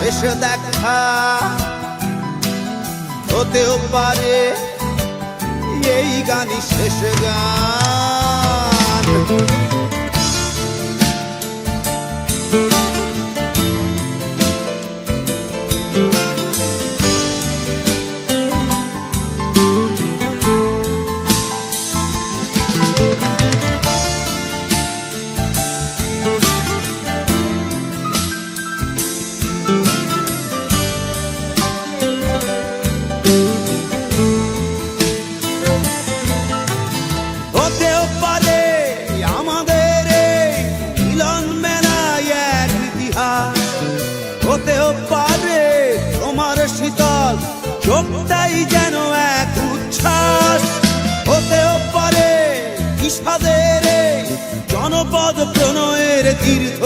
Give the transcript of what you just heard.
শেষ দেখা হতেও পারে এই গানই শেষ গান। হতেও পারে আমাদের এই মিলন মেলায় এক ইতিহাস, হতেও পারে তোমার শীতল চোখটাই যেন এক উচ্ছ্বাস, হতেও পারে বিষাদের এই জনপদ প্রণয়ের তীর্থ।